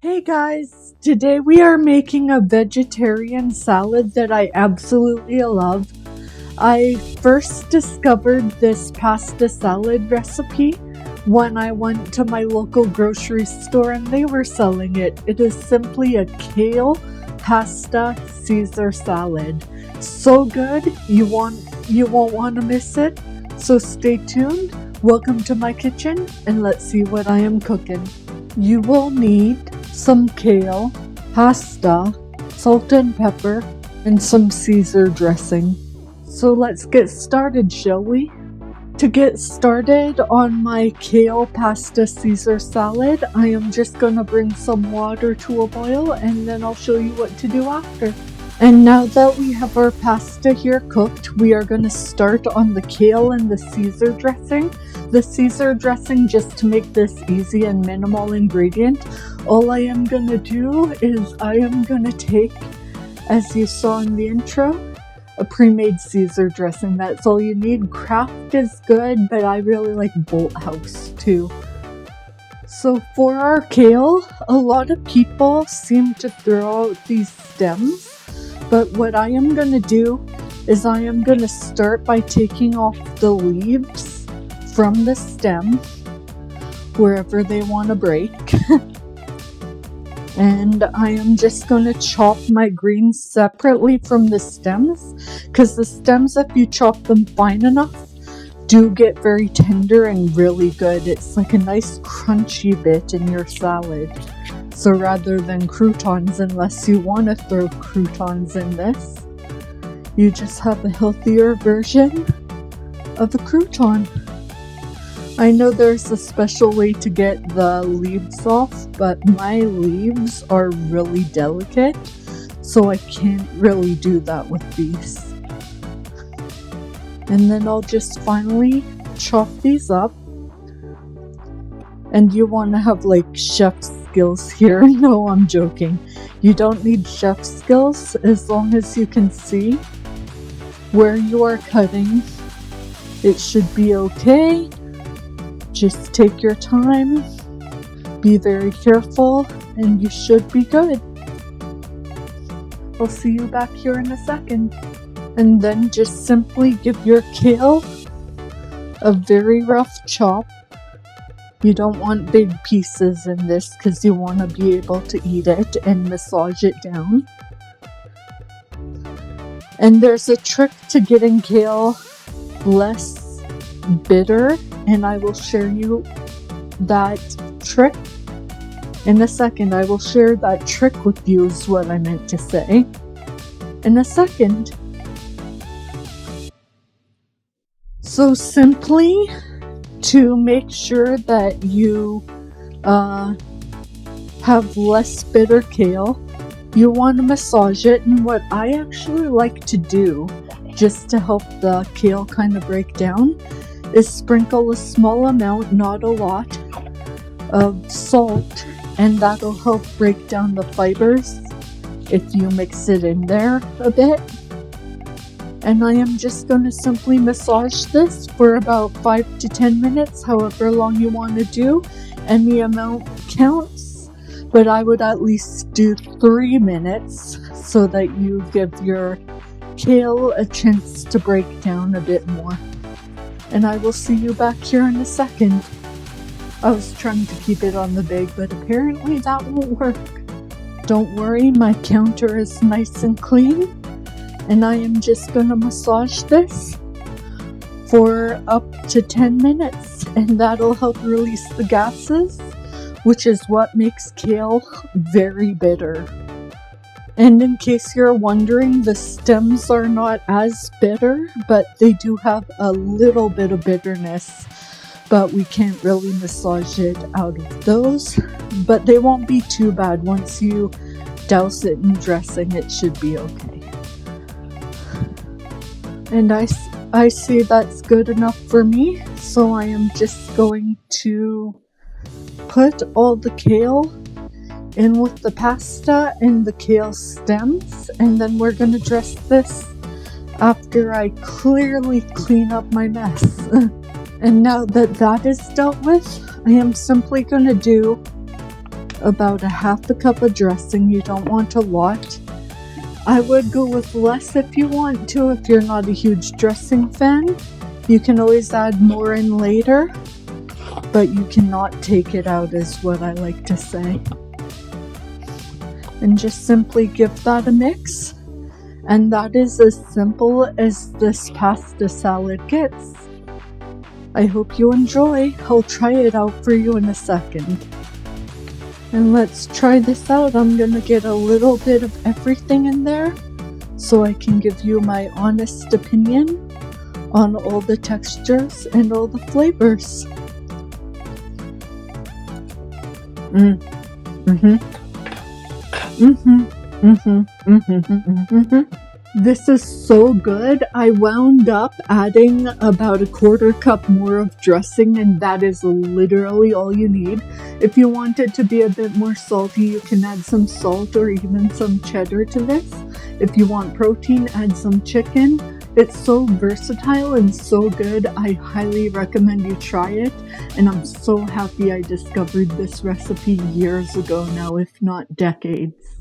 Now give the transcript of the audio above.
Hey guys, today we are making a vegetarian salad that I absolutely love. I first discovered this pasta salad recipe when I went to my local grocery store and they were selling it. It is simply a kale pasta Caesar salad. So good, you won't want to miss it. So stay tuned. Welcome to my kitchen and let's see what I am cooking. You will need some kale, pasta, salt and pepper, and some Caesar dressing. So let's get started, shall we? To get started on my kale pasta Caesar salad, I am just gonna bring some water to a boil and then I'll show you what to do after. And now that we have our pasta here cooked, we are gonna start on the kale and the Caesar dressing. The Caesar dressing, just to make this easy and minimal ingredient, all I am gonna do is I am gonna take, as you saw in the intro, a pre-made Caesar dressing. That's all you need. Kraft is good, but I really like Bolthouse too. So for our kale, a lot of people seem to throw out these stems, but what I am gonna do is I am gonna start by taking off the leaves from the stem wherever they want to break. And I am just going to chop my greens separately from the stems, because the stems, if you chop them fine enough, do get very tender and really good. It's like a nice crunchy bit in your salad. So rather than croutons, unless you want to throw croutons in this, you just have a healthier version of a crouton. I know there's a special way to get the leaves off, but my leaves are really delicate, so I can't really do that with these. And then I'll just finally chop these up. And you want to have like chef skills here. No, I'm joking. You don't need chef skills as long as you can see where you are cutting. It should be okay. Just take your time, be very careful, and you should be good. I'll see you back here in a second. And then just simply give your kale a very rough chop. You don't want big pieces in this because you want to be able to eat it and massage it down. And there's a trick to getting kale less bitter, and I will share you that trick in a second. I will share that trick with you is what I meant to say in a second. So simply to make sure that you have less bitter kale, you want to massage it, and what I actually like to do just to help the kale kind of break down is sprinkle a small amount, not a lot, of salt, and that'll help break down the fibers if you mix it in there a bit. And I am just going to simply massage this for about 5 to 10 minutes, however long you want to do. Any amount counts, but I would at least do 3 minutes so that you give your kale a chance to break down a bit more. And I will see you back here in a second. I was trying to keep it on the big, but apparently that won't work. Don't worry, my counter is nice and clean. And I am just going to massage this for up to 10 minutes. And that'll help release the gases, which is what makes kale very bitter. And in case you're wondering, the stems are not as bitter, but they do have a little bit of bitterness, but we can't really massage it out of those. But they won't be too bad. Once you douse it in dressing, it should be okay. And I see that's good enough for me, so I am just going to put all the kale in with the pasta and the kale stems, and then we're going to dress this after I clearly clean up my mess. And now that that is dealt with, I am simply going to do about a half a cup of dressing. You don't want a lot. I would go with less if you want to, if you're not a huge dressing fan. You can always add more in later, but you cannot take it out, is what I like to say. And just simply give that a mix. And that is as simple as this pasta salad gets. I hope you enjoy. I'll try it out for you in a second. And let's try this out. I'm gonna get a little bit of everything in there so I can give you my honest opinion on all the textures and all the flavors. This is so good. I wound up adding about a quarter cup more of dressing, and that is literally all you need. If you want it to be a bit more salty, you can add some salt or even some cheddar to this. If you want protein, add some chicken. It's so versatile and so good. I highly recommend you try it, and I'm so happy I discovered this recipe years ago now, if not decades.